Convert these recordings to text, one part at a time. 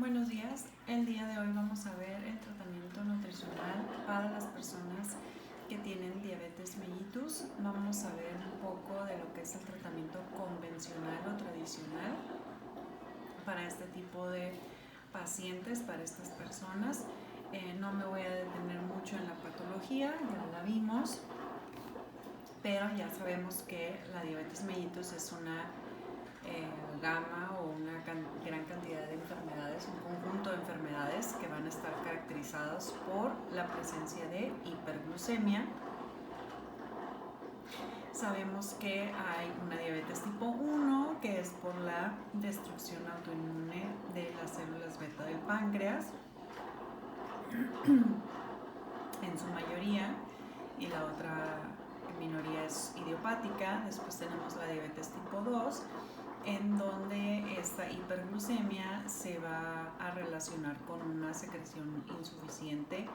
Buenos días, el día de hoy vamos a ver el tratamiento nutricional para las personas que tienen diabetes mellitus. Vamos a ver un poco de lo que es el tratamiento convencional o tradicional para este tipo de pacientes, para estas personas. No me voy a detener mucho en la patología, ya la vimos, pero ya sabemos que la diabetes mellitus es una gama o una gran cantidad de enfermedades, un conjunto de enfermedades que van a estar caracterizadas por la presencia de hiperglucemia. Sabemos que hay una diabetes tipo 1, que es por la destrucción autoinmune de las células beta del páncreas, en su mayoría, y la otra minoría es idiopática. Después tenemos la diabetes tipo 2, en donde esta hiperglucemia se va a relacionar con una secreción insuficiente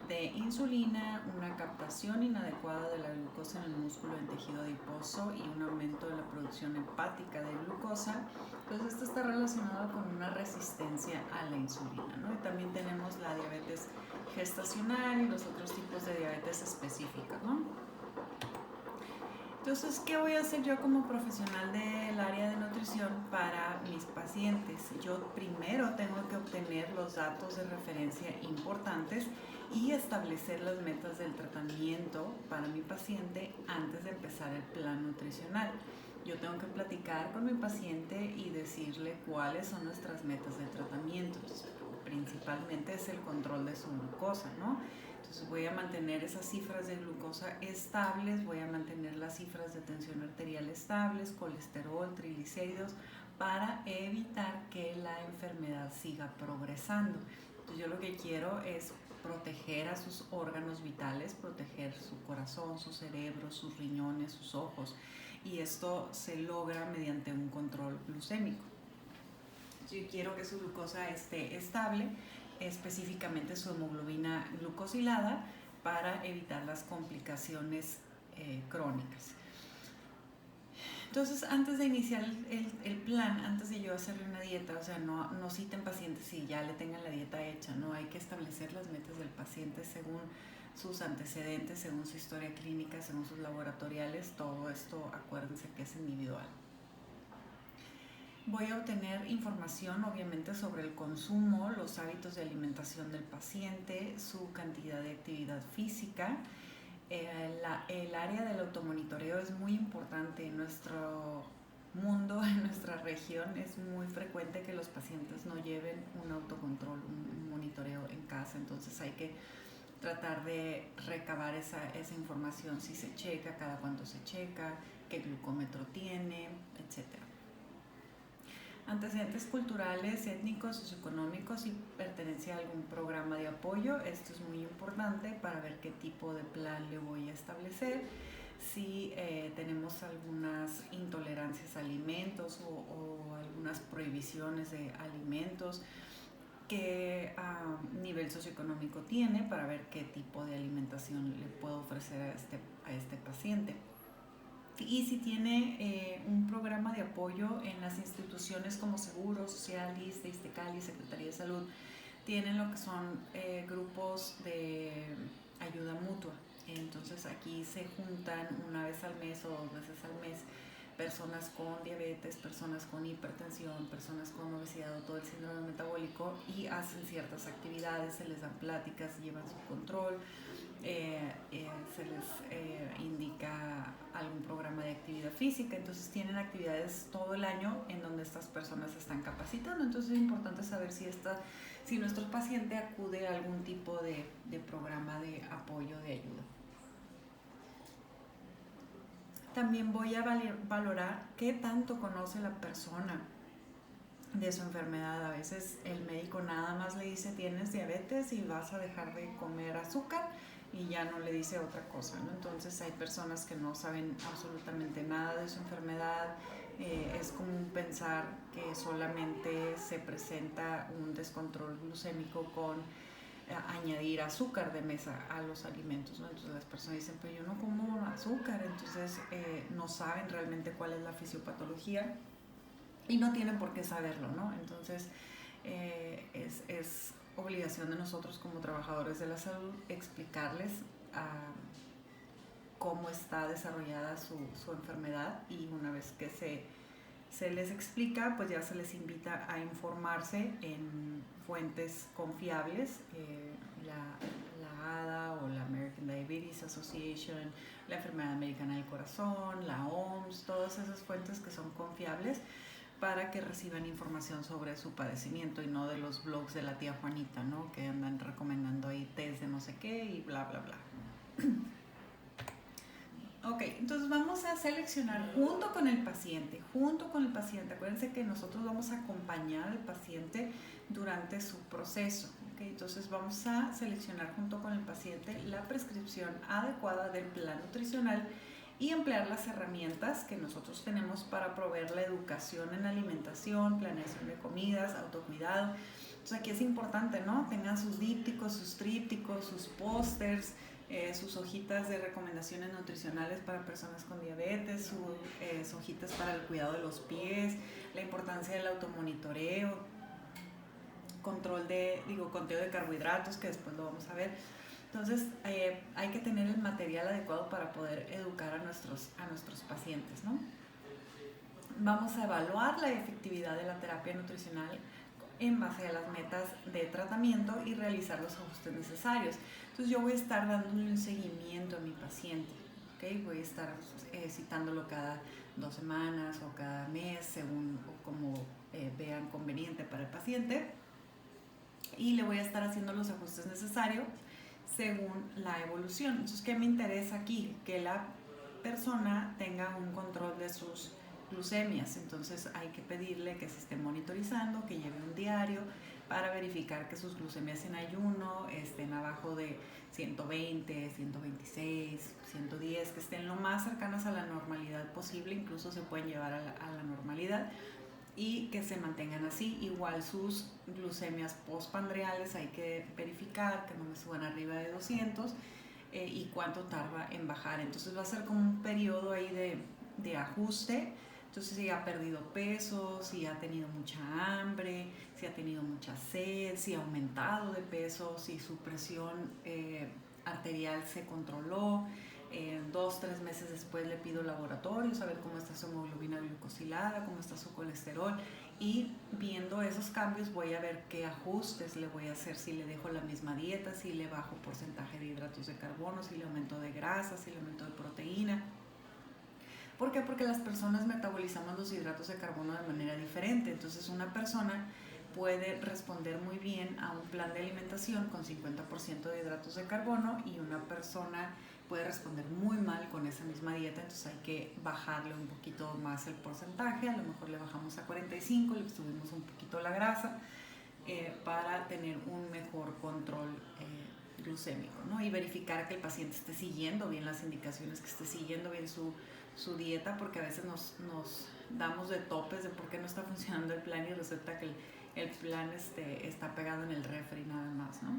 de insulina, una captación inadecuada de la glucosa en el músculo en tejido adiposo y un aumento de la producción hepática de glucosa. Entonces esto está relacionado con una resistencia a la insulina, ¿no? Y también tenemos la diabetes gestacional y los otros tipos de diabetes específicas, ¿no? Entonces, ¿qué voy a hacer yo como profesional del área de nutrición para mis pacientes? Yo primero tengo que obtener los datos de referencia importantes y establecer las metas del tratamiento para mi paciente antes de empezar el plan nutricional. Yo tengo que platicar con mi paciente y decirle cuáles son nuestras metas de tratamiento. Principalmente es el control de su glucosa, ¿no? Entonces voy a mantener esas cifras de glucosa estables, voy a mantener las cifras de tensión arterial estables, colesterol, triglicéridos, para evitar que la enfermedad siga progresando. Entonces yo lo que quiero es proteger a sus órganos vitales, proteger su corazón, su cerebro, sus riñones, sus ojos. Y esto se logra mediante un control glucémico. Yo quiero que su glucosa esté estable, específicamente su hemoglobina glucosilada, para evitar las complicaciones crónicas. Entonces, antes de iniciar el plan, antes de yo hacerle una dieta, o sea, no citen pacientes si ya le tengan la dieta hecha, no, hay que establecer las metas del paciente según sus antecedentes, según su historia clínica, según sus laboratoriales. Todo esto, acuérdense que es individual. Voy a obtener información, obviamente, sobre el consumo, los hábitos de alimentación del paciente, su cantidad de actividad física. El área del automonitoreo es muy importante en nuestro mundo, en nuestra región. Es muy frecuente que los pacientes no lleven un autocontrol, un monitoreo en casa. Entonces hay que tratar de recabar esa información, si se checa, cada cuánto se checa, qué glucómetro tiene, etcétera. Antecedentes culturales, étnicos, socioeconómicos y pertenencia a algún programa de apoyo. Esto es muy importante para ver qué tipo de plan le voy a establecer. Si tenemos algunas intolerancias a alimentos o algunas prohibiciones de alimentos, qué nivel socioeconómico tiene, para ver qué tipo de alimentación le puedo ofrecer a este paciente. Y si tiene un programa de apoyo en las instituciones como Seguro Social, ISSSTE, ISTECALI, Secretaría de Salud, tienen lo que son grupos de ayuda mutua. Entonces aquí se juntan una vez al mes o 2 veces al mes personas con diabetes, personas con hipertensión, personas con obesidad o todo el síndrome metabólico, y hacen ciertas actividades, se les dan pláticas, llevan su control, se les indica algún programa de actividad física. Entonces tienen actividades todo el año en donde estas personas se están capacitando. Entonces es importante saber si nuestro paciente acude a algún tipo de programa de apoyo, de ayuda. También voy a valorar qué tanto conoce la persona de su enfermedad. A veces el médico nada más le dice: tienes diabetes y vas a dejar de comer azúcar, y ya no le dice otra cosa, ¿no? Entonces hay personas que no saben absolutamente nada de su enfermedad. Es común pensar que solamente se presenta un descontrol glucémico con añadir azúcar de mesa a los alimentos, ¿no? Entonces las personas dicen: pero yo no como azúcar. Entonces no saben realmente cuál es la fisiopatología y no tienen por qué saberlo, ¿no? Entonces obligación de nosotros como trabajadores de la salud explicarles cómo está desarrollada su enfermedad, y una vez que se les explica, pues ya se les invita a informarse en fuentes confiables, la ADA o la American Diabetes Association, la Enfermedad Americana del Corazón, la OMS, todas esas fuentes que son confiables para que reciban información sobre su padecimiento y no de los blogs de la tía Juanita, ¿no? Que andan recomendando ahí test de no sé qué y bla, bla, bla. Ok, entonces vamos a seleccionar junto con el paciente. Acuérdense que nosotros vamos a acompañar al paciente durante su proceso. Okay, entonces vamos a seleccionar junto con el paciente la prescripción adecuada del plan nutricional y emplear las herramientas que nosotros tenemos para proveer la educación en alimentación, planeación de comidas, autocuidado. Entonces aquí es importante, ¿no? Tengan sus dípticos, sus trípticos, sus pósters, sus hojitas de recomendaciones nutricionales para personas con diabetes, sus hojitas para el cuidado de los pies, la importancia del automonitoreo, conteo de carbohidratos, que después lo vamos a ver. Entonces hay que tener el material adecuado para poder educar a nuestros pacientes, ¿no? Vamos a evaluar la efectividad de la terapia nutricional en base a las metas de tratamiento y realizar los ajustes necesarios. Entonces yo voy a estar dándole un seguimiento a mi paciente, ¿okay? Voy a estar citándolo cada 2 semanas o cada mes, según o como vean conveniente para el paciente, y le voy a estar haciendo los ajustes necesarios según la evolución. Entonces, ¿qué me interesa aquí? Que la persona tenga un control de sus glucemias. Entonces hay que pedirle que se esté monitorizando, que lleve un diario para verificar que sus glucemias en ayuno estén abajo de 120, 126, 110, que estén lo más cercanas a la normalidad posible, incluso se pueden llevar a la normalidad, y que se mantengan así. Igual sus glucemias postpandreales hay que verificar que no me suban arriba de 200 y cuánto tarda en bajar. Entonces va a ser como un periodo ahí de ajuste. Entonces, si ha perdido peso, si ha tenido mucha hambre, si ha tenido mucha sed, si ha aumentado de peso, si su presión arterial se controló. 2-3 meses después le pido laboratorios a ver cómo está su hemoglobina glucosilada, cómo está su colesterol, y viendo esos cambios voy a ver qué ajustes le voy a hacer, si le dejo la misma dieta, si le bajo porcentaje de hidratos de carbono, si le aumento de grasa, si le aumento de proteína. ¿Por qué? Porque las personas metabolizamos los hidratos de carbono de manera diferente. Entonces una persona puede responder muy bien a un plan de alimentación con 50% de hidratos de carbono y una persona puede responder muy mal con esa misma dieta. Entonces hay que bajarle un poquito más el porcentaje. A lo mejor le bajamos a 45, le subimos un poquito la grasa para tener un mejor control glucémico, ¿no? Y verificar que el paciente esté siguiendo bien las indicaciones, que esté siguiendo bien su dieta, porque a veces nos damos de topes de por qué no está funcionando el plan y resulta que el plan está pegado en el refri nada más, ¿no?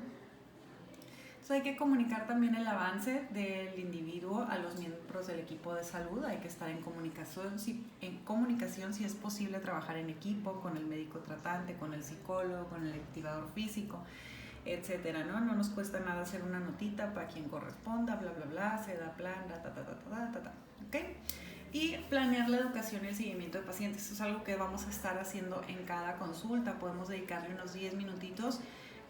Entonces hay que comunicar también el avance del individuo a los miembros del equipo de salud. Hay que estar en comunicación si es posible trabajar en equipo con el médico tratante, con el psicólogo, con el activador físico, etcétera, ¿no? No nos cuesta nada hacer una notita para quien corresponda, bla, bla, bla, se da plan, ¿ok? Y planear la educación y el seguimiento de pacientes. Eso es algo que vamos a estar haciendo en cada consulta. Podemos dedicarle unos 10 minutitos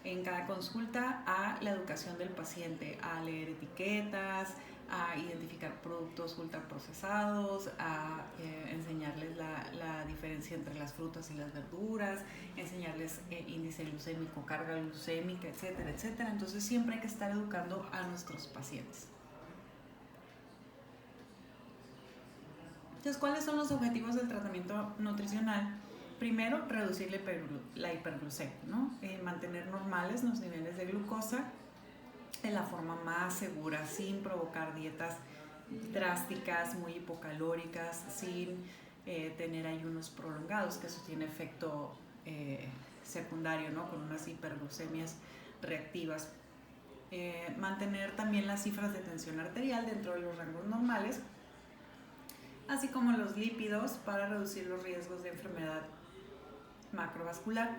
en cada consulta a la educación del paciente, a leer etiquetas, a identificar productos ultraprocesados, a enseñarles la diferencia entre las frutas y las verduras, enseñarles índice glucémico, carga glucémica, etcétera, etcétera. Entonces siempre hay que estar educando a nuestros pacientes. Entonces, ¿cuáles son los objetivos del tratamiento nutricional? Primero, reducir la hiperglucemia, ¿no? Mantener normales los niveles de glucosa de la forma más segura, sin provocar dietas drásticas, muy hipocalóricas, sin tener ayunos prolongados, que eso tiene efecto secundario, ¿no? Con unas hiperglucemias reactivas. Mantener también las cifras de tensión arterial dentro de los rangos normales, así como los lípidos para reducir los riesgos de enfermedad macrovascular.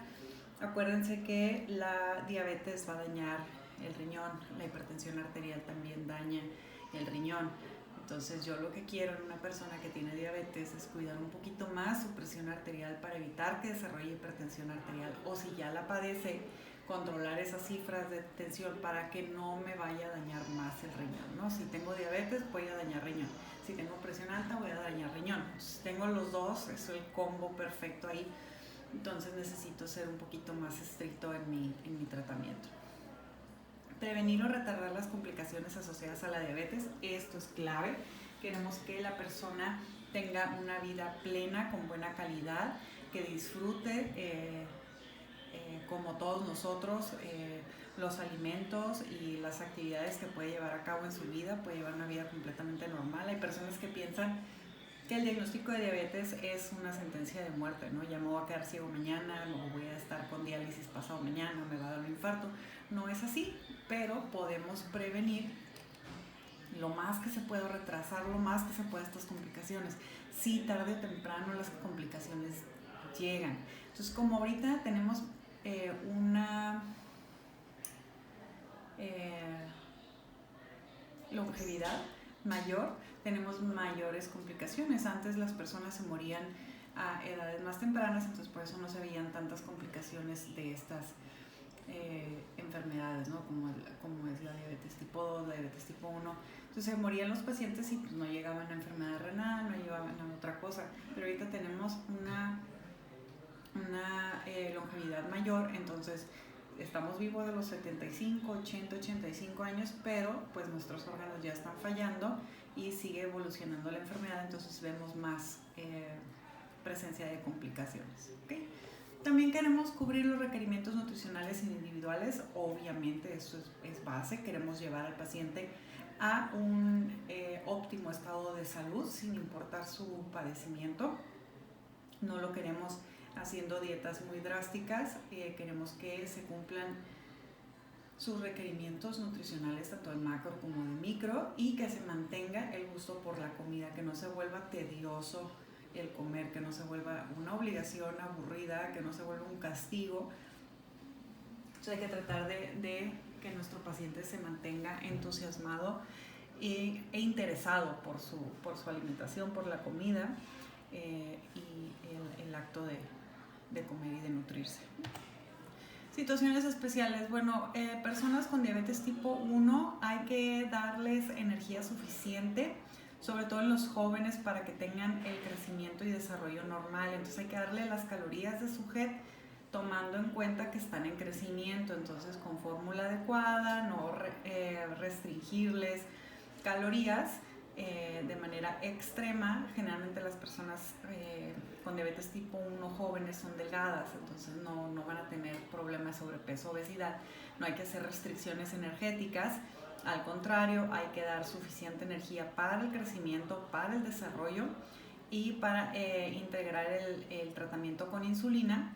Acuérdense que la diabetes va a dañar el riñón, la hipertensión arterial también daña el riñón. Entonces yo lo que quiero en una persona que tiene diabetes es cuidar un poquito más su presión arterial para evitar que desarrolle hipertensión arterial, o si ya la padece, controlar esas cifras de tensión para que no me vaya a dañar más el riñón, ¿no? Si tengo diabetes voy a dañar riñón, si tengo presión alta voy a dañar riñón. Entonces tengo los dos, es el combo perfecto ahí. Entonces necesito ser un poquito más estricto en mi tratamiento. Prevenir o retardar las complicaciones asociadas a la diabetes, esto es clave. Queremos que la persona tenga una vida plena, con buena calidad, que disfrute como todos nosotros los alimentos y las actividades que puede llevar a cabo en su vida, puede llevar una vida completamente normal. Hay personas que piensan que el diagnóstico de diabetes es una sentencia de muerte, ¿no? Ya me voy a quedar ciego mañana, o voy a estar con diálisis pasado mañana, me va a dar un infarto. No es así, pero podemos prevenir lo más que se puede, retrasar lo más que se puede estas complicaciones. Sí, tarde o temprano las complicaciones llegan. Entonces, como ahorita tenemos una longevidad mayor, tenemos mayores complicaciones. Antes las personas se morían a edades más tempranas, entonces por eso no se veían tantas complicaciones de estas enfermedades, ¿no? Como es la diabetes tipo 2, la diabetes tipo 1. Entonces se morían los pacientes y pues no llegaban a enfermedad renal, no llegaban a otra cosa. Pero ahorita tenemos una longevidad mayor, entonces estamos vivos de los 75, 80, 85 años, pero pues nuestros órganos ya están fallando y sigue evolucionando la enfermedad, entonces vemos más presencia de complicaciones. ¿Okay? También queremos cubrir los requerimientos nutricionales individuales, obviamente eso es base, queremos llevar al paciente a un óptimo estado de salud sin importar su padecimiento. No lo queremos haciendo dietas muy drásticas, queremos que se cumplan sus requerimientos nutricionales tanto de macro como de micro y que se mantenga el gusto por la comida, que no se vuelva tedioso el comer, que no se vuelva una obligación aburrida, que no se vuelva un castigo. Entonces hay que tratar de que nuestro paciente se mantenga entusiasmado e interesado por su alimentación, por la comida y el acto de comer y de nutrirse. Situaciones especiales. Bueno, personas con diabetes tipo 1 hay que darles energía suficiente, sobre todo en los jóvenes, para que tengan el crecimiento y desarrollo normal. Entonces hay que darle las calorías de su JET tomando en cuenta que están en crecimiento, entonces con fórmula adecuada, no restringirles calorías de manera extrema. Generalmente las personas con diabetes tipo 1 jóvenes son delgadas, entonces no van a tener problemas de sobrepeso, obesidad. No hay que hacer restricciones energéticas, al contrario, hay que dar suficiente energía para el crecimiento, para el desarrollo y para integrar el tratamiento con insulina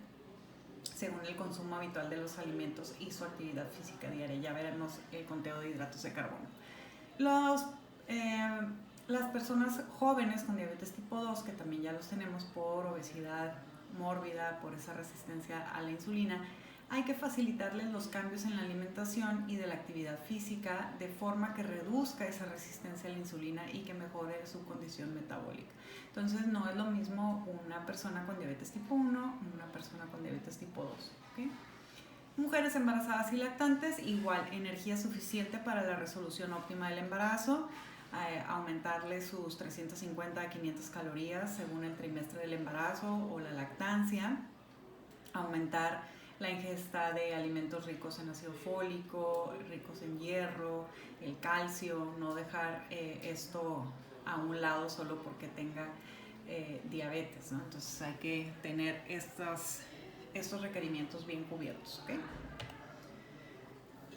según el consumo habitual de los alimentos y su actividad física diaria. Ya veremos el conteo de hidratos de carbono. Las personas jóvenes con diabetes tipo 2, que también ya los tenemos por obesidad mórbida, por esa resistencia a la insulina, hay que facilitarles los cambios en la alimentación y de la actividad física de forma que reduzca esa resistencia a la insulina y que mejore su condición metabólica. Entonces no es lo mismo una persona con diabetes tipo 1 y una persona con diabetes tipo 2. ¿Okay? Mujeres embarazadas y lactantes, igual, energía suficiente para la resolución óptima del embarazo, aumentarle sus 350 a 500 calorías según el trimestre del embarazo o la lactancia, aumentar la ingesta de alimentos ricos en ácido fólico, ricos en hierro, el calcio, no dejar esto a un lado solo porque tenga diabetes, ¿no? Entonces hay que tener estos requerimientos bien cubiertos, ¿okay?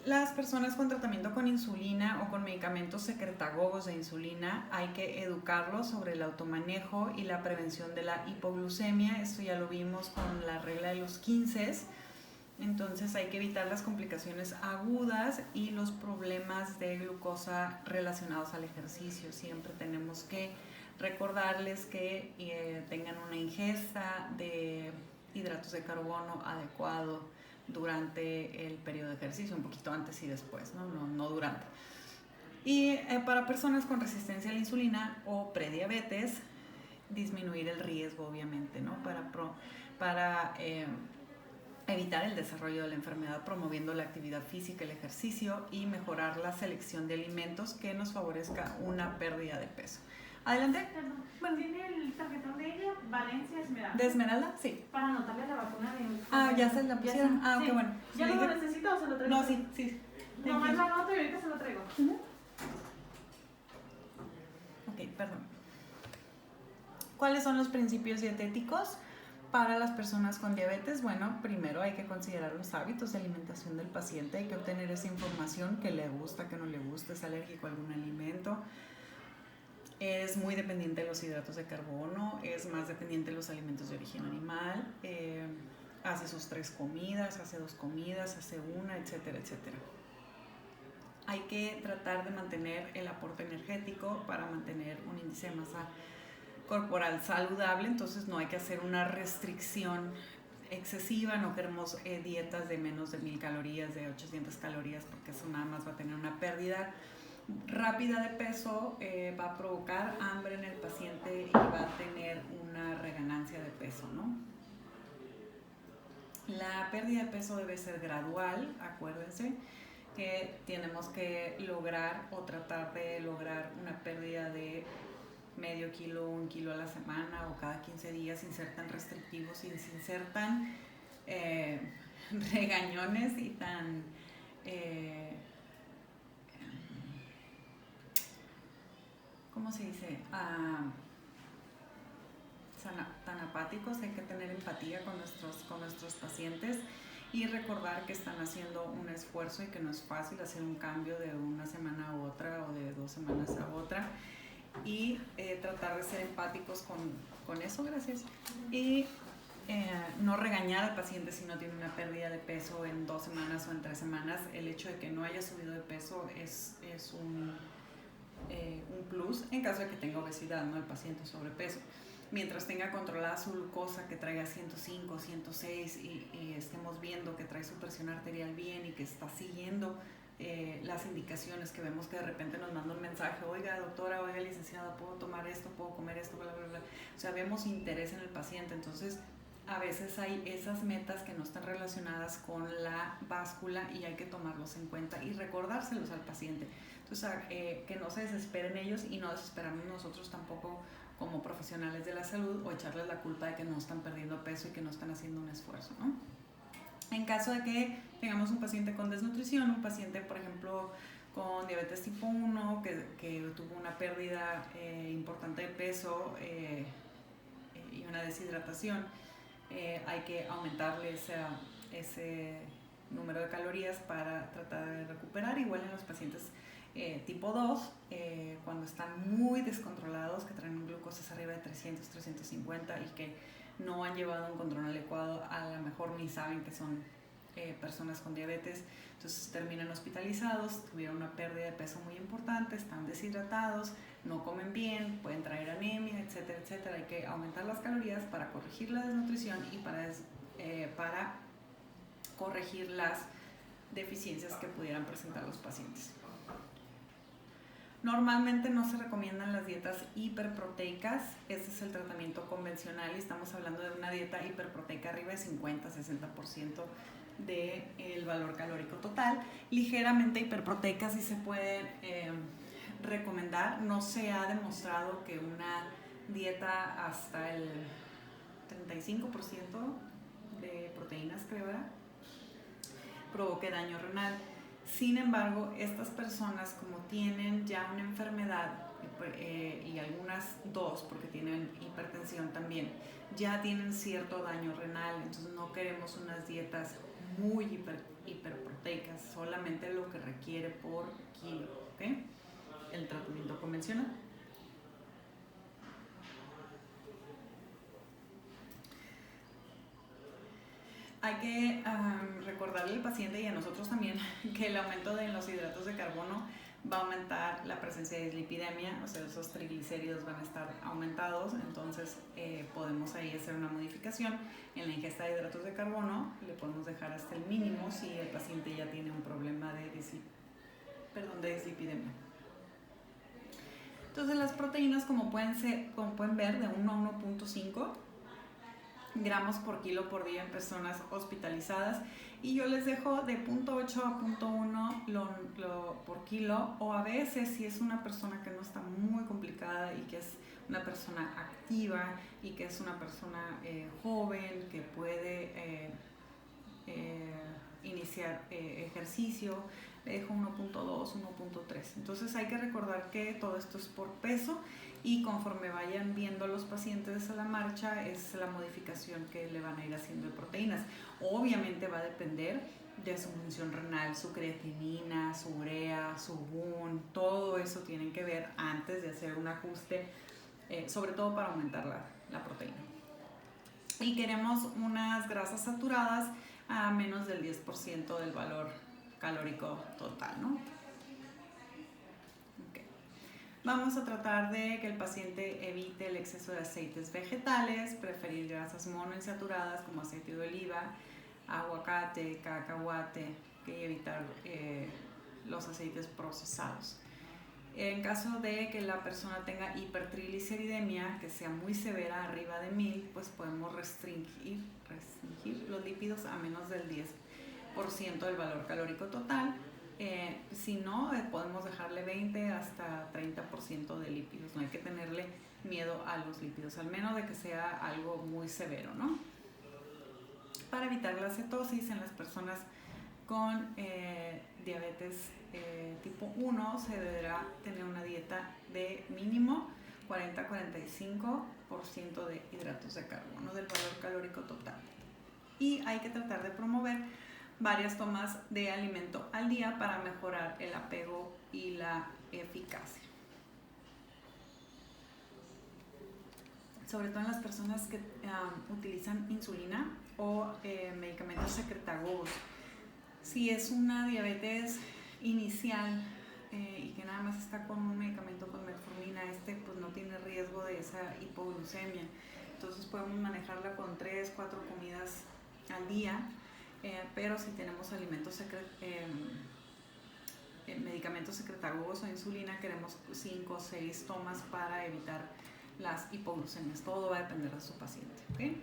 Las personas con tratamiento con insulina o con medicamentos secretagogos de insulina, hay que educarlos sobre el automanejo y la prevención de la hipoglucemia. Esto ya lo vimos con la regla de los 15. Entonces hay que evitar las complicaciones agudas y los problemas de glucosa relacionados al ejercicio. Siempre tenemos que recordarles que tengan una ingesta de hidratos de carbono adecuado durante el periodo de ejercicio, un poquito antes y después, no durante. Y para personas con resistencia a la insulina o prediabetes, disminuir el riesgo, obviamente, ¿no? Para evitar el desarrollo de la enfermedad, promoviendo la actividad física, el ejercicio y mejorar la selección de alimentos que nos favorezca una pérdida de peso. Adelante. Bueno, tiene el tarjetón de ella, Valencia Esmeralda. ¿De Esmeralda? Sí. Para anotarle la vacuna de... Ya se la pusieron. Sí. Qué bueno. ¿Ya no lo necesita o se lo traigo? No, sí. Nomás la anoto y ahorita se lo traigo. Ok, perdón. ¿Cuáles son los principios dietéticos para las personas con diabetes? Bueno, primero hay que considerar los hábitos de alimentación del paciente, hay que obtener esa información, que le gusta, que no le gusta, es alérgico a algún alimento, es muy dependiente de los hidratos de carbono, es más dependiente de los alimentos de origen animal, hace sus 3 comidas, hace 2 comidas, hace una, etcétera, etcétera. Hay que tratar de mantener el aporte energético para mantener un índice de masa corporal saludable, entonces no hay que hacer una restricción excesiva, no queremos dietas de menos de 1000 calorías, de 800 calorías, porque eso nada más va a tener una pérdida rápida de peso, va a provocar hambre en el paciente y va a tener una reganancia de peso, ¿no? La pérdida de peso debe ser gradual, acuérdense que tenemos que lograr o tratar de lograr una pérdida de medio kilo, 1 kilo a la semana o cada 15 días sin ser tan restrictivos y sin ser tan regañones y tan ¿cómo se dice? Tan apáticos. Hay que tener empatía con nuestros pacientes y recordar que están haciendo un esfuerzo y que no es fácil hacer un cambio de una semana a otra o de 2 semanas a otra, y tratar de ser empáticos con eso, gracias, y no regañar al paciente si no tiene una pérdida de peso en 2 semanas o en 3 semanas. El hecho de que no haya subido de peso es un plus en caso de que tenga obesidad, ¿no? El paciente sobrepeso. Mientras tenga controlada su glucosa, que traiga 105, 106 y estemos viendo que trae su presión arterial bien y que está siguiendo las indicaciones, que vemos que de repente nos manda un mensaje, oiga doctora, oiga licenciada, ¿puedo tomar esto? ¿Puedo comer esto? Bla, bla, bla. O sea, vemos interés en el paciente. Entonces, a veces hay esas metas que no están relacionadas con la báscula y hay que tomarlos en cuenta y recordárselos al paciente. Entonces, que no se desesperen ellos y no desesperamos nosotros tampoco como profesionales de la salud, o echarles la culpa de que no están perdiendo peso y que no están haciendo un esfuerzo, ¿no? En caso de que tengamos un paciente con desnutrición, un paciente, por ejemplo, con diabetes tipo 1, que tuvo una pérdida importante de peso y una deshidratación, hay que aumentarle ese número de calorías para tratar de recuperar. Igual en los pacientes tipo 2, cuando están muy descontrolados, que traen glucosas arriba de 300, 350 y que no han llevado un control adecuado, a lo mejor ni saben que son personas con diabetes, entonces terminan hospitalizados, tuvieron una pérdida de peso muy importante, están deshidratados, no comen bien, pueden traer anemia, etcétera, etcétera. Hay que aumentar las calorías para corregir la desnutrición y para corregir las deficiencias que pudieran presentar los pacientes. Normalmente no se recomiendan las dietas hiperproteicas. Este es el tratamiento convencional y estamos hablando de una dieta hiperproteica arriba de 50-60% del valor calórico total. Ligeramente hiperproteica sí se puede recomendar. No se ha demostrado que una dieta hasta el 35% de proteínas, creo, provoque daño renal. Sin embargo, estas personas, como tienen ya una enfermedad y algunas 2, porque tienen hipertensión también, ya tienen cierto daño renal. Entonces no queremos unas dietas muy hiperproteicas, solamente lo que requiere por kilo, ¿ok? El tratamiento convencional. Hay que recordarle al paciente y a nosotros también que el aumento de los hidratos de carbono va a aumentar la presencia de dislipidemia, o sea, esos triglicéridos van a estar aumentados, entonces podemos ahí hacer una modificación en la ingesta de hidratos de carbono, le podemos dejar hasta el mínimo si el paciente ya tiene un problema de dislipidemia. Entonces las proteínas, como pueden ver, de 1 a 1.5 gramos por kilo por día en personas hospitalizadas, y yo les dejo de 0.8 a 0.1 por kilo, o a veces si es una persona que no está muy complicada y que es una persona activa y que es una persona joven que puede iniciar ejercicio, le dejo 1.2, 1.3. Entonces hay que recordar que todo esto es por peso, y conforme vayan viendo los pacientes a la marcha es la modificación que le van a ir haciendo de proteínas. Obviamente va a depender de su función renal, su creatinina, su urea, su BUN, todo eso tienen que ver antes de hacer un ajuste, sobre todo para aumentar la proteína. Y queremos unas grasas saturadas a menos del 10% del valor calórico total, ¿no? Okay. Vamos a tratar de que el paciente evite el exceso de aceites vegetales, preferir grasas monoinsaturadas como aceite de oliva, aguacate, cacahuate, y evitar los aceites procesados. En caso de que la persona tenga hipertrigliceridemia, que sea muy severa, arriba de 1000, pues podemos restringir los lípidos a menos del 10% del valor calórico total. Si no, podemos dejarle 20 hasta 30% de lípidos. No hay que tenerle miedo a los lípidos, al menos de que sea algo muy severo, ¿no? Para evitar la cetosis en las personas con diabetes tipo 1 se deberá tener una dieta de mínimo 40-45% de hidratos de carbono del valor calórico total. Y hay que tratar de promover varias tomas de alimento al día para mejorar el apego y la eficacia. Sobre todo en las personas que utilizan insulina o medicamentos secretagogos. Si es una diabetes inicial y que nada más está con un medicamento con metformina, pues no tiene riesgo de esa hipoglucemia. Entonces podemos manejarla con 3-4 comidas al día, pero si tenemos medicamentos secretagogos o insulina, queremos 5 o 6 tomas para evitar las hipoglucemias. Todo va a depender de su paciente, ¿okay?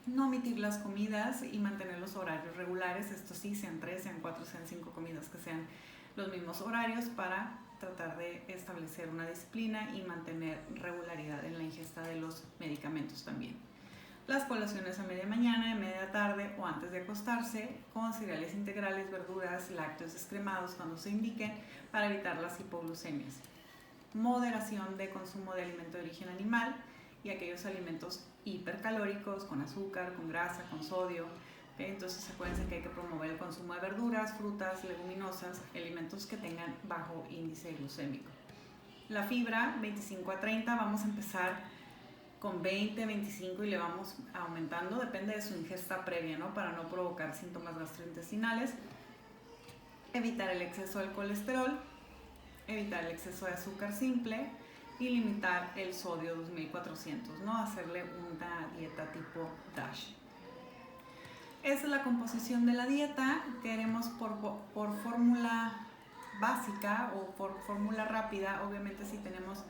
No omitir las comidas y mantener los horarios regulares, esto sí, sean 3, sean 4, sean 5 comidas, que sean los mismos horarios, para tratar de establecer una disciplina y mantener regularidad en la ingesta de los medicamentos también. Las colaciones a media mañana, a media tarde o antes de acostarse, con cereales integrales, verduras, lácteos descremados cuando se indiquen, para evitar las hipoglucemias. Moderación de consumo de alimento de origen animal y aquellos alimentos hipercalóricos, con azúcar, con grasa, con sodio. Entonces acuérdense que hay que promover el consumo de verduras, frutas, leguminosas, alimentos que tengan bajo índice glucémico. La fibra, 25 a 30, vamos a empezar con 20, 25 y le vamos aumentando, depende de su ingesta previa, ¿no? Para no provocar síntomas gastrointestinales. Evitar el exceso del colesterol, evitar el exceso de azúcar simple y limitar el sodio 2400, ¿no? Hacerle una dieta tipo DASH. Esa es la composición de la dieta. Queremos por fórmula básica o por fórmula rápida. Obviamente si tenemos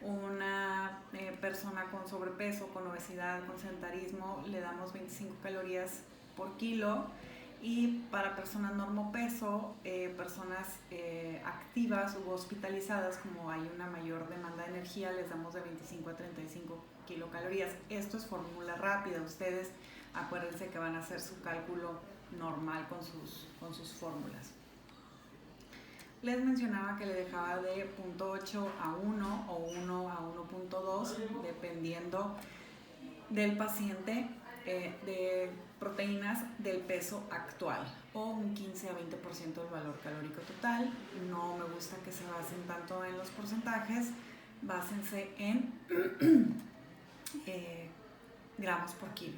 una persona con sobrepeso, con obesidad, con sedentarismo, le damos 25 calorías por kilo. Y para personas normopeso, personas activas u hospitalizadas, como hay una mayor demanda de energía, les damos de 25 a 35 kilocalorías. Esto es fórmula rápida. Ustedes acuérdense que van a hacer su cálculo normal con sus fórmulas. Les mencionaba que le dejaba de 0.8 a 1 o 1 a 1.2, dependiendo del paciente, de proteínas del peso actual, o un 15 a 20% del valor calórico total. No me gusta que se basen tanto en los porcentajes, básense en gramos por kilo.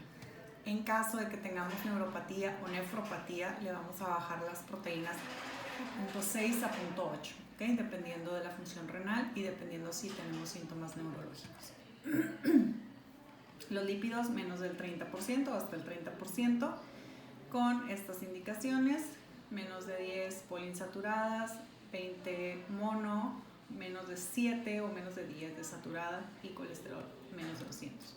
En caso de que tengamos neuropatía o nefropatía, le vamos a bajar las proteínas punto 6 a punto 8, ¿okay? Dependiendo de la función renal y dependiendo si tenemos síntomas neurológicos. Los lípidos menos del 30% hasta el 30%, con estas indicaciones: menos de 10 poliinsaturadas, 20 mono, menos de 7 o menos de 10 de saturada, y colesterol menos de 200.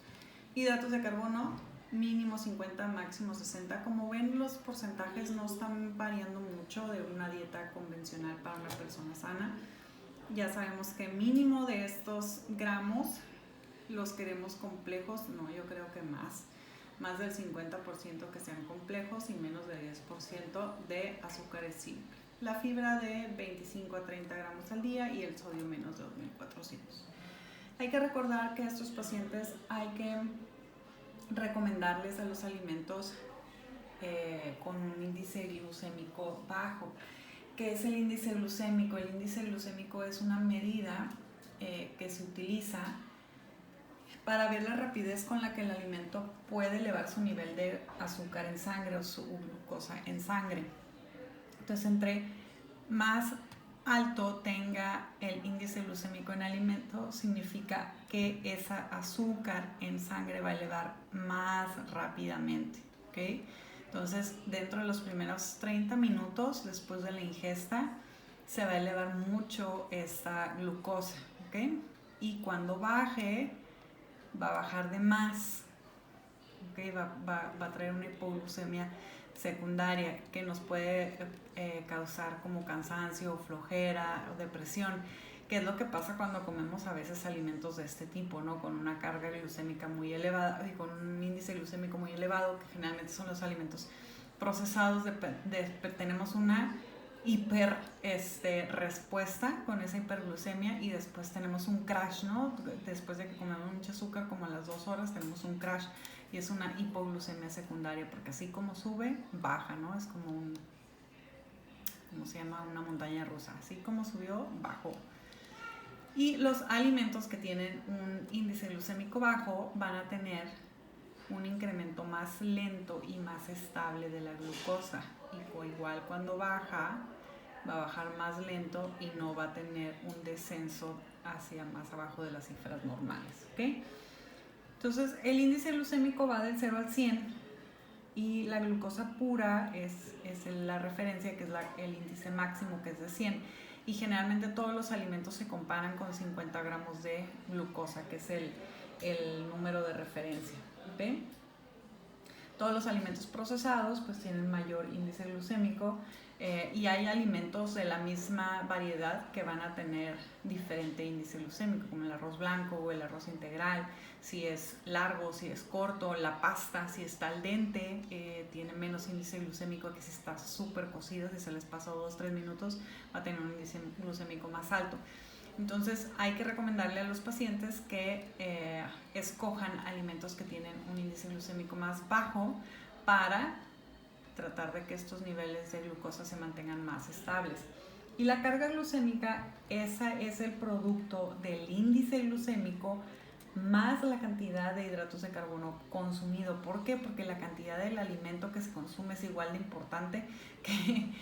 Hidratos de carbono mínimo 50, máximo 60. Como ven, los porcentajes no están variando mucho de una dieta convencional para una persona sana. Ya sabemos que mínimo de estos gramos los queremos complejos. No, yo creo que más del 50% que sean complejos y menos del 10% de azúcares simples. La fibra de 25 a 30 gramos al día y el sodio menos de 2400. Hay que recordar que a estos pacientes hay que recomendarles a los alimentos con un índice glucémico bajo. ¿Qué es el índice glucémico? El índice glucémico es una medida que se utiliza para ver la rapidez con la que el alimento puede elevar su nivel de azúcar en sangre o su glucosa en sangre. Entonces, entre más alto tenga el índice glucémico en alimento, significa que esa azúcar en sangre va a elevar más rápidamente, ¿okay? Entonces, dentro de los primeros 30 minutos después de la ingesta, se va a elevar mucho esta glucosa, ¿okay? Y cuando baje, va a bajar de más, ¿okay? Va a traer una hipoglucemia secundaria que nos puede causar como cansancio, flojera o depresión, que es lo que pasa cuando comemos a veces alimentos de este tipo, ¿no? Con una carga glucémica muy elevada y con un índice glucémico muy elevado, que generalmente son los alimentos procesados. Tenemos una hiper respuesta con esa hiperglucemia y después tenemos un crash, ¿no? Después de que comemos mucho azúcar, como a las 2 horas tenemos un crash y es una hipoglucemia secundaria, porque así como sube, baja, ¿no? Es como ¿cómo se llama? Una montaña rusa. Así como subió, bajó. Y los alimentos que tienen un índice glucémico bajo van a tener un incremento más lento y más estable de la glucosa. Y igual cuando baja, va a bajar más lento y no va a tener un descenso hacia más abajo de las cifras normales, ¿ok? Entonces, el índice glucémico va del 0 al 100 y la glucosa pura es la referencia, que es el índice máximo, que es de 100. Y generalmente todos los alimentos se comparan con 50 gramos de glucosa, que es el número de referencia, ¿ok? Todos los alimentos procesados pues tienen mayor índice glucémico y hay alimentos de la misma variedad que van a tener diferente índice glucémico, como el arroz blanco o el arroz integral. Si es largo, si es corto, la pasta, si está al dente, tiene menos índice glucémico que si está súper cocido. Si se les pasó 2-3 minutos, va a tener un índice glucémico más alto. Entonces hay que recomendarle a los pacientes que escojan alimentos que tienen un índice glucémico más bajo para tratar de que estos niveles de glucosa se mantengan más estables. Y la carga glucémica, esa es el producto del índice glucémico más la cantidad de hidratos de carbono consumido. ¿Por qué? Porque la cantidad del alimento que se consume es igual de importante que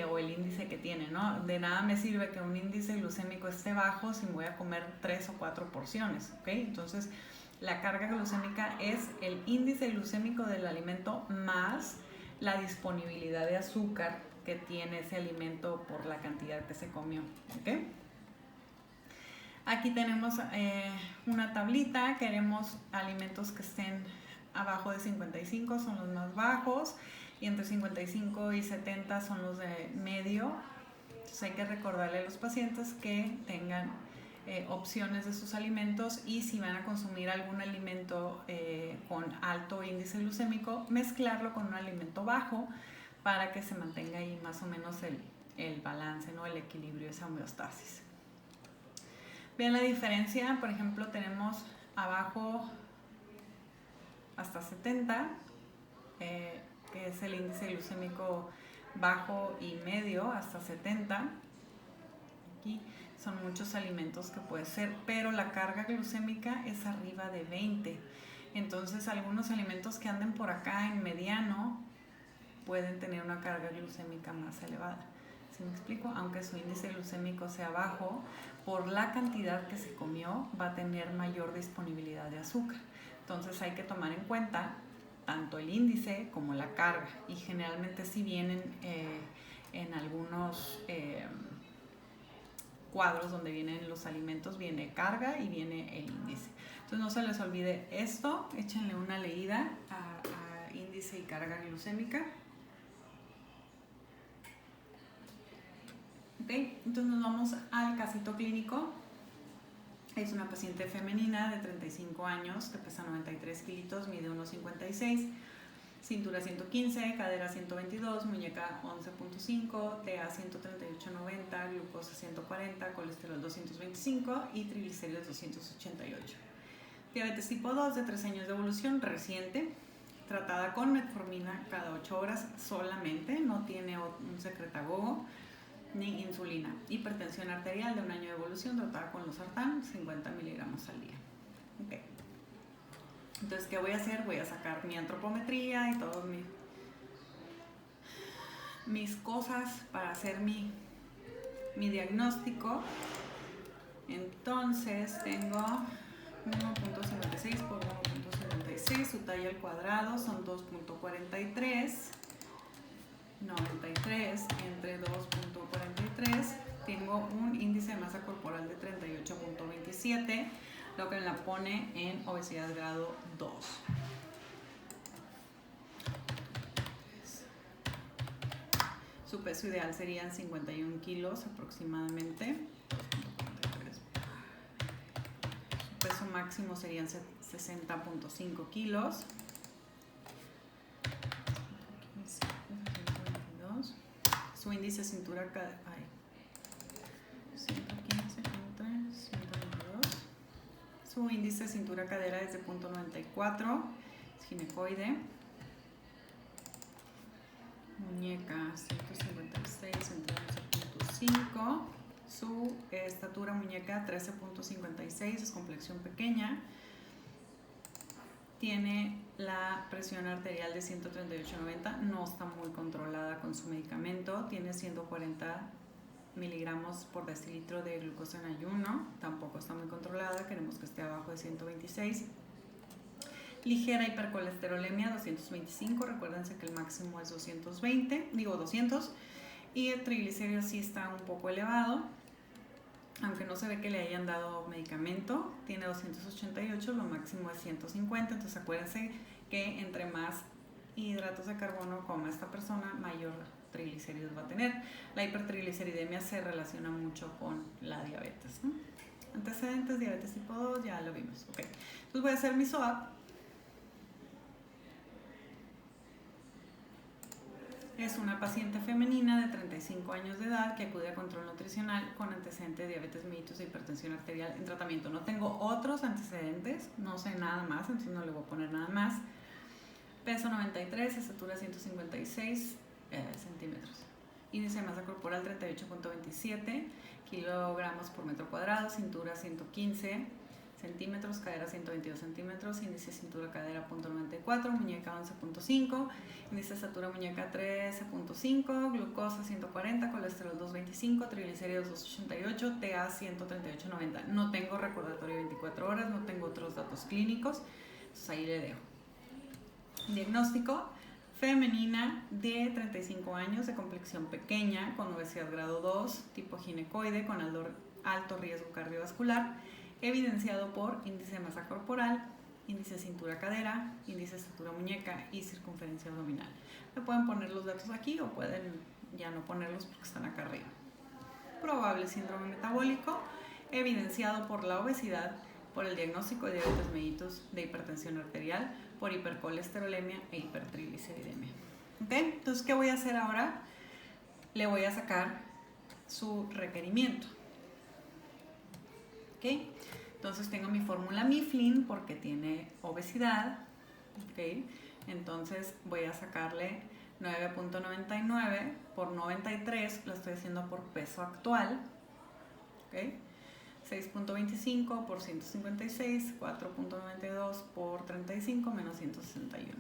o el índice que tiene, ¿no? De nada me sirve que un índice glucémico esté bajo si me voy a comer 3 o 4 porciones, ¿ok? Entonces, la carga glucémica es el índice glucémico del alimento más la disponibilidad de azúcar que tiene ese alimento por la cantidad que se comió, ¿ok? Aquí tenemos una tablita. Queremos alimentos que estén abajo de 55, son los más bajos, y entre 55 y 70 son los de medio. Entonces hay que recordarle a los pacientes que tengan opciones de sus alimentos, y si van a consumir algún alimento con alto índice glucémico, mezclarlo con un alimento bajo para que se mantenga ahí más o menos el balance, ¿no? El equilibrio, esa homeostasis. Vean la diferencia. Por ejemplo, tenemos abajo hasta 70, que es el índice glucémico bajo, y medio hasta 70. Aquí son muchos alimentos que puede ser, pero la carga glucémica es arriba de 20. Entonces, algunos alimentos que anden por acá en mediano pueden tener una carga glucémica más elevada. ¿Sí me explico? Aunque su índice glucémico sea bajo, por la cantidad que se comió va a tener mayor disponibilidad de azúcar. Entonces hay que tomar en cuenta tanto el índice como la carga, y generalmente sí vienen en algunos cuadros donde vienen los alimentos, viene carga y viene el índice. Entonces no se les olvide esto, échenle una leída a índice y carga glucémica. Okay, entonces nos vamos al casito clínico. Es una paciente femenina de 35 años que pesa 93 kilitos, mide 1,56, cintura 115, cadera 122, muñeca 11.5, TA 138,90, glucosa 140, colesterol 225 y triglicéridos 288. Diabetes tipo 2 de 3 años de evolución, reciente, tratada con metformina cada 8 horas solamente, no tiene un secretagogo ni insulina. Hipertensión arterial de 1 año de evolución, tratada con losartán, 50 miligramos al día. Okay. Entonces, ¿qué voy a hacer? Voy a sacar mi antropometría y todos mis cosas para hacer mi diagnóstico. Entonces, tengo 1.56 por 1.76, su talla al cuadrado son 2.43. 93 entre 2.43, tengo un índice de masa corporal de 38.27, lo que me la pone en obesidad grado 2. Su peso ideal serían 51 kilos aproximadamente. Su peso máximo serían 60.5 kilos. Su índice de cintura cadera, 115 contra 122. Su índice de cintura cadera es de 0.94, es ginecoide. Muñeca 156 entre 11.5. Su estatura muñeca 13.56, es complexión pequeña. Tiene la presión arterial de 138/90, no está muy controlada con su medicamento, tiene 140 miligramos por decilitro de glucosa en ayuno, tampoco está muy controlada, queremos que esté abajo de 126. Ligera hipercolesterolemia 225, recuérdense que el máximo es 200, y el triglicérido sí está un poco elevado, aunque no se ve que le hayan dado medicamento, tiene 288, lo máximo es 150, entonces acuérdense que entre más hidratos de carbono coma esta persona, mayor triglicéridos va a tener. La hipertrigliceridemia se relaciona mucho con la diabetes, ¿no? Antecedentes, diabetes tipo 2, ya lo vimos. Okay. Entonces voy a hacer mi SOAP. Es una paciente femenina de 35 años de edad que acude a control nutricional con antecedente de diabetes mellitus e hipertensión arterial en tratamiento. No tengo otros antecedentes, no sé nada más, entonces no le voy a poner nada más. Peso 93, estatura 156 centímetros. Índice de masa corporal 38.27 kilogramos por metro cuadrado, cintura 115 centímetros, cadera 122 centímetros, índice de cintura cadera 0.94, muñeca 11.5, índice de estatura muñeca 13.5, glucosa 140, colesterol 225, triglicéridos 288, TA 138/90. No tengo recordatorio 24 horas, no tengo otros datos clínicos, entonces ahí le dejo. Diagnóstico: femenina de 35 años, de complexión pequeña, con obesidad grado 2, tipo ginecoide, con alto riesgo cardiovascular, evidenciado por índice de masa corporal, índice de cintura-cadera, índice de estatura muñeca y circunferencia abdominal. Me pueden poner los datos aquí o pueden ya no ponerlos porque están acá arriba. Probable síndrome metabólico, evidenciado por la obesidad, por el diagnóstico de diabetes mellitus, de hipertensión arterial, por hipercolesterolemia e hipertrigliceridemia. ¿Okay? Entonces, ¿qué voy a hacer ahora? Le voy a sacar su requerimiento. ¿Okay? Entonces tengo mi fórmula Mifflin porque tiene obesidad. ¿Okay? Entonces voy a sacarle 9.99 por 93, lo estoy haciendo por peso actual. ¿Okay? 6.25 por 156, 4.92 por 35 menos 161.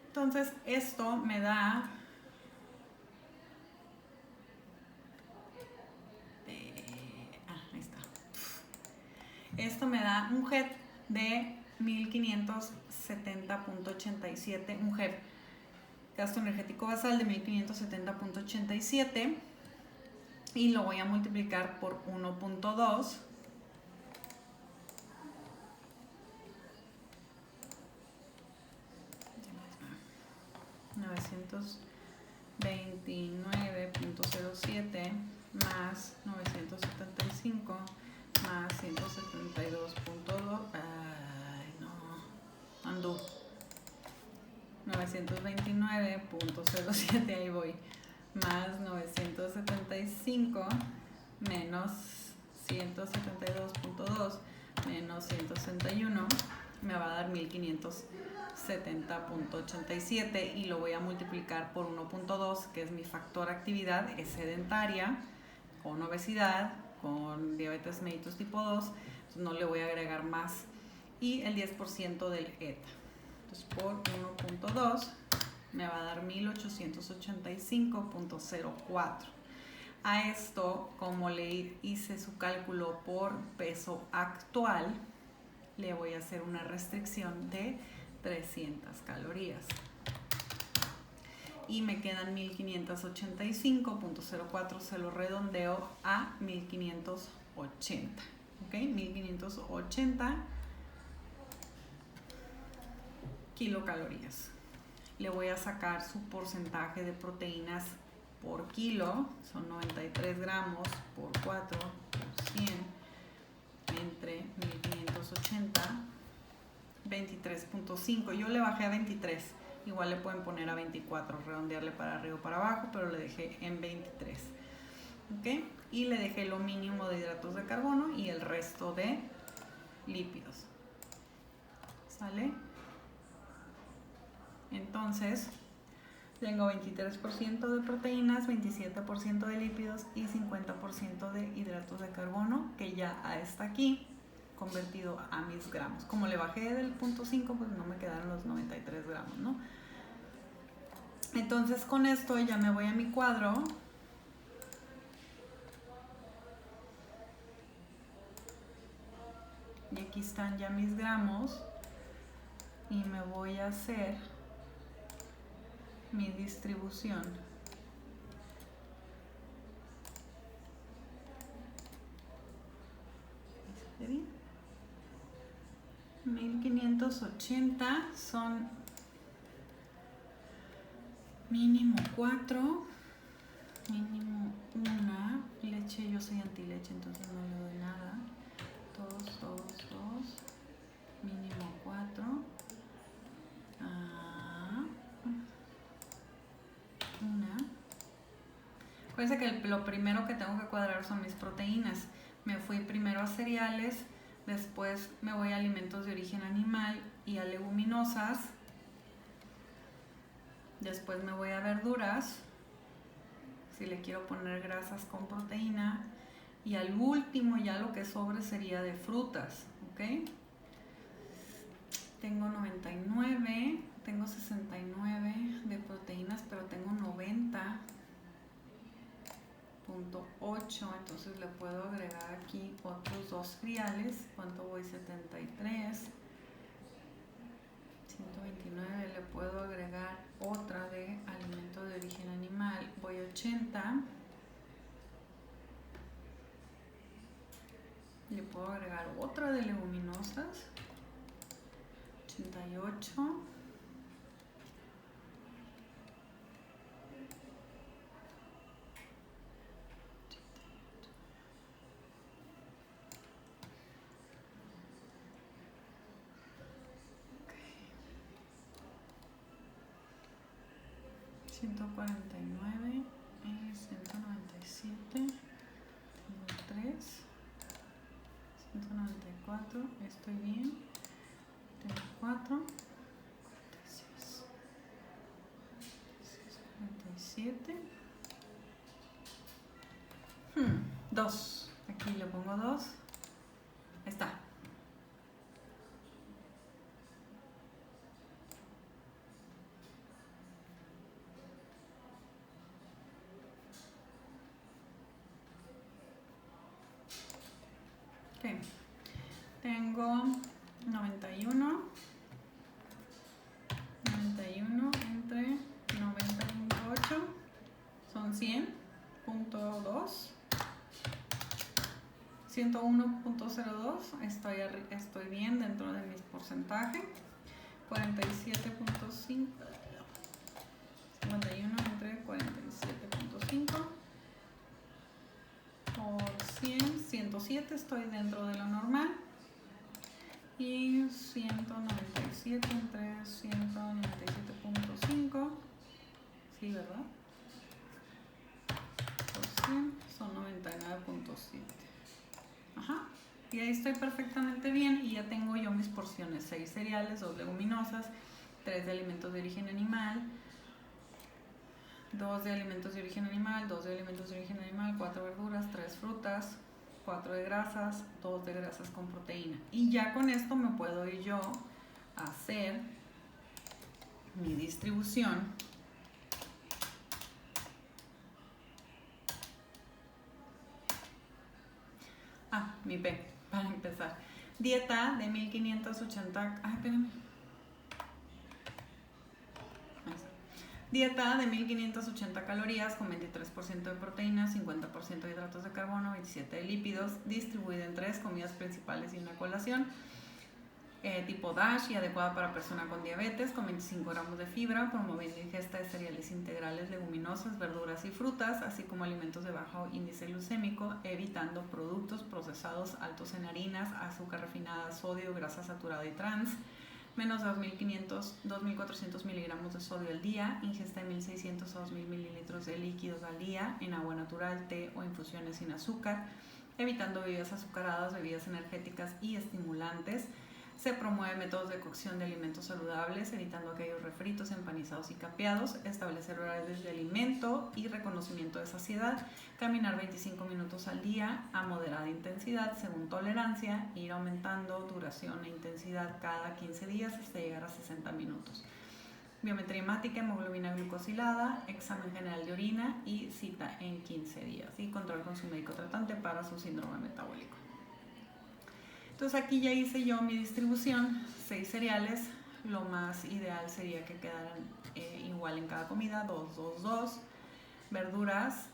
Entonces esto me da me da un GET de 1570.87, un GEP, gasto energético basal de 1570.87, y lo voy a multiplicar por 1.2. $929.07 más 975 más 172.2, ay no, andú, 929.07, ahí voy, más 975 menos 172.2 menos 161, me va a dar 1570.87, y lo voy a multiplicar por 1.2, que es mi factor actividad, es sedentaria, con obesidad, con diabetes mellitus tipo 2, entonces no le voy a agregar más, y el 10% del ETA. Entonces por 1.2 me va a dar 1885.04. A esto, como le hice su cálculo por peso actual, le voy a hacer una restricción de 300 calorías. Y me quedan 1585.04, se lo redondeo a 1580. ¿Ok? 1580 kilocalorías. Le voy a sacar su porcentaje de proteínas por kilo, son 93 gramos por 4 por 100 entre 1580, 23.5. Yo le bajé a 23, igual le pueden poner a 24, redondearle para arriba o para abajo, pero le dejé en 23. ¿Ok? Y le dejé lo mínimo de hidratos de carbono y el resto de lípidos. ¿Sale? Entonces, tengo 23% de proteínas, 27% de lípidos y 50% de hidratos de carbono, que ya está aquí convertido a mis gramos. Como le bajé del 0.5, pues no me quedaron los 93 gramos, ¿no? Entonces con esto ya me voy a mi cuadro. Y aquí están ya mis gramos. Y me voy a hacer mi distribución. ¿Está bien? 1580 son mínimo 4, mínimo 1 leche. Yo soy antileche, entonces no le doy nada. 2, mínimo 4. Acuérdense que lo primero que tengo que cuadrar son mis proteínas. Me fui primero a cereales, después me voy a alimentos de origen animal y a leguminosas, después me voy a verduras, si le quiero poner grasas con proteína, y al último ya lo que sobre sería de frutas, ¿ok? Tengo 99, tengo 69 de proteínas, pero tengo 90.8, entonces le puedo agregar aquí otros 2 cereales. ¿Cuánto voy? 73, 129, le puedo agregar otra de alimento de origen animal, voy 80, le puedo agregar otra de leguminosas, 88, okay. 149, 197, tengo 3, 194, estoy bien, tengo 4, 46, 47, 2, aquí le pongo 2, ahí está. Okay. Tengo 91 entre 90.8 son 100.2, 101.02, estoy bien dentro de mis porcentajes. 47.5, 51 entre 47.5 por 100, 107, estoy dentro de lo normal. Y 197 entre 197.5, sí, ¿verdad? Por 100 son 99.7. Ajá. Y ahí estoy perfectamente bien y ya tengo yo mis porciones: 6 cereales, 2 leguminosas, 3 de alimentos de origen animal, 2 de alimentos de origen animal, 2 de alimentos de origen animal, 4 verduras, 3 frutas, 4 de grasas, 2 de grasas con proteína. Y ya con esto me puedo ir yo a hacer mi distribución mi P, para empezar. Dieta de 1580, espérame. Dieta de 1580 calorías con 23% de proteínas, 50% de hidratos de carbono, 27 de lípidos, distribuida en 3 comidas principales y una colación, tipo DASH y adecuada para persona con diabetes, con 25 gramos de fibra, promoviendo ingesta de cereales integrales, leguminosas, verduras y frutas, así como alimentos de bajo índice glucémico, evitando productos procesados altos en harinas, azúcar refinada, sodio, grasa saturada y trans, menos de 2.400 miligramos de sodio al día, ingesta de 1.600 a 2.000 mililitros de líquidos al día en agua natural, té o infusiones sin azúcar, evitando bebidas azucaradas, bebidas energéticas y estimulantes. Se promueve métodos de cocción de alimentos saludables, evitando aquellos refritos, empanizados y capeados, establecer horarios de alimento y reconocimiento de saciedad, caminar 25 minutos al día a moderada intensidad según tolerancia, ir aumentando duración e intensidad cada 15 días hasta llegar a 60 minutos. Biometría hemática, hemoglobina glucosilada, examen general de orina y cita en 15 días y control con su médico tratante para su síndrome metabólico. Entonces aquí ya hice yo mi distribución, 6 cereales, lo más ideal sería que quedaran igual en cada comida, 2, 2, 2, verduras,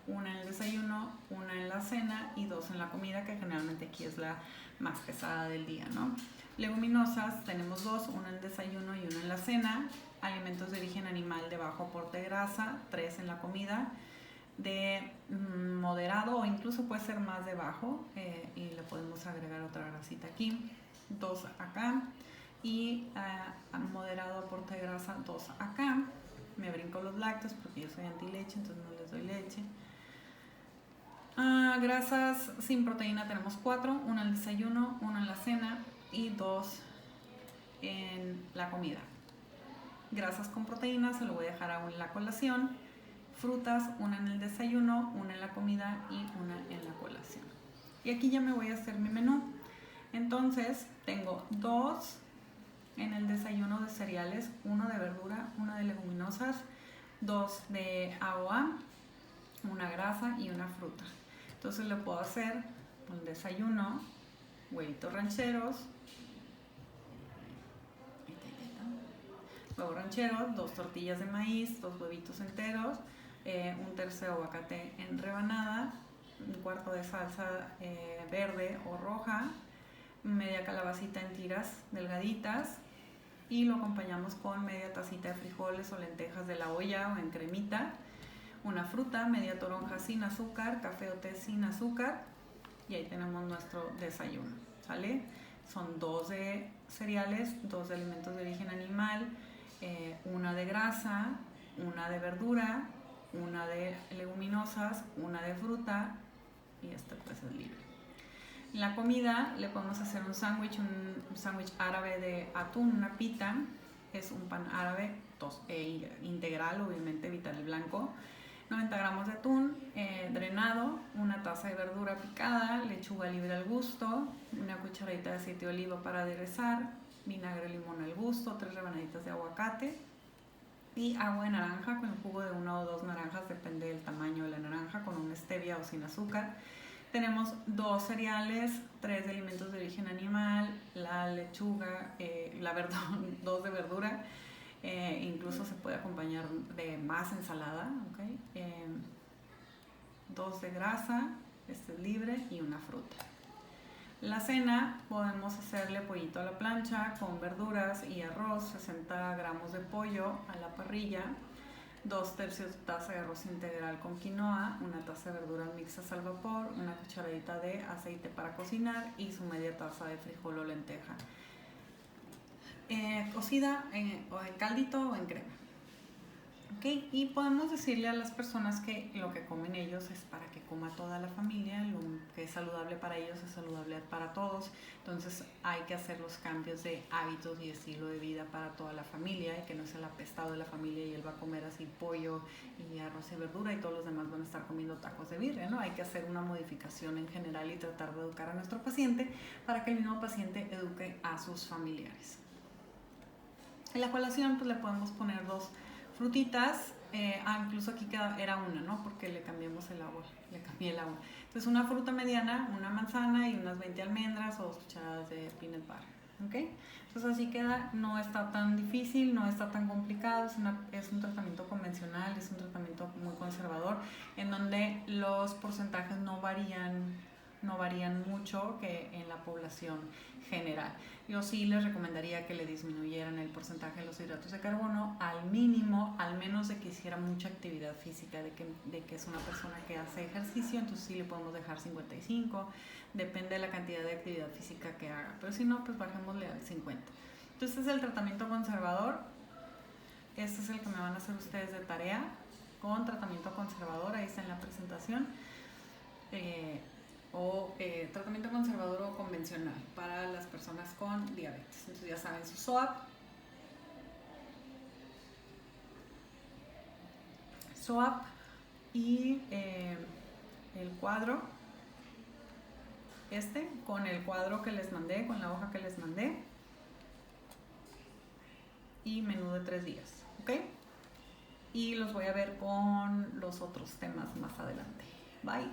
una en el desayuno, una en la cena y 2 en la comida, que generalmente aquí es la más pesada del día, ¿no? Leguminosas, tenemos 2, una en el desayuno y una en la cena, alimentos de origen animal de bajo aporte de grasa, 3 en la comida, de moderado o incluso puede ser más de bajo y le podemos agregar otra grasita aquí, 2 acá y moderado aporte de grasa, 2 acá. Me brinco los lácteos porque yo soy anti-leche, entonces no les doy leche. Grasas sin proteína tenemos 4, 1 en el desayuno, 1 en la cena y 2 en la comida. Grasas con proteína se lo voy a dejar aún en la colación. Frutas, una en el desayuno, una en la comida y una en la colación. Y aquí ya me voy a hacer mi menú. Entonces tengo 2 en el desayuno de cereales, 1 de verdura, 1 de leguminosas, 2 de AOA, una grasa y una fruta. Entonces le puedo hacer un desayuno, huevitos rancheros, huevos rancheros, 2 tortillas de maíz, 2 huevitos enteros, un tercio de aguacate en rebanada, un cuarto de salsa verde o roja, media calabacita en tiras delgaditas y lo acompañamos con media tacita de frijoles o lentejas de la olla o en cremita, una fruta, media toronja sin azúcar, café o té sin azúcar y ahí tenemos nuestro desayuno, ¿sale? Son 2 de cereales, 2 de alimentos de origen animal, una de grasa, una de verdura, una de leguminosas, una de fruta y este pues es libre. En la comida le podemos hacer un sándwich árabe de atún, una pita, es un pan árabe integral, obviamente evitar el blanco, 90 gramos de atún drenado, una taza de verdura picada, lechuga libre al gusto, una cucharadita de aceite de oliva para aderezar, vinagre limón al gusto, 3 rebanaditas de aguacate y agua de naranja con el jugo de 1 o 2 naranjas, depende del tamaño de la naranja, con una stevia o sin azúcar, Tenemos 2 cereales, 3 de alimentos de origen animal, la lechuga, 2 de verdura, incluso se puede acompañar de más ensalada, ¿okay? 2 de grasa, este es libre, y una fruta. La cena podemos hacerle pollito a la plancha con verduras y arroz, 60 gramos de pollo a la parrilla, 2/3 taza de arroz integral con quinoa, una taza de verduras mixtas al vapor, una cucharadita de aceite para cocinar y su media taza de frijol o lenteja. Cocida o en caldito o en crema. ¿Okay? Y podemos decirle a las personas que lo que comen ellos es para que coma toda la familia, lo que es saludable para ellos es saludable para todos, entonces hay que hacer los cambios de hábitos y estilo de vida para toda la familia, y que no sea el apestado de la familia y él va a comer así pollo y arroz y verdura y todos los demás van a estar comiendo tacos de birria, ¿no? Hay que hacer una modificación en general y tratar de educar a nuestro paciente para que el mismo paciente eduque a sus familiares. En la colación pues le podemos poner 2 frutitas, incluso aquí era una, ¿no? Porque le cambié el agua. Entonces una fruta mediana, una manzana y unas 20 almendras o 2 cucharadas de peanut butter, ¿ok? Entonces así queda, no está tan difícil, no está tan complicado, es un tratamiento convencional, es un tratamiento muy conservador, en donde los porcentajes no varían mucho que en la población general. Yo sí les recomendaría que le disminuyeran el porcentaje de los hidratos de carbono al mínimo, al menos de que hiciera mucha actividad física, de que es una persona que hace ejercicio, entonces sí le podemos dejar 55, depende de la cantidad de actividad física que haga, pero si no, pues bajémosle al 50. Entonces este es el tratamiento conservador, este es el que me van a hacer ustedes de tarea, con tratamiento conservador, ahí está en la presentación. Tratamiento conservador o convencional para las personas con diabetes. Entonces ya saben su SOAP y el cuadro con el cuadro que les mandé, con la hoja que les mandé, y menú de 3 días, ¿ok? Y los voy a ver con los otros temas más adelante. Bye.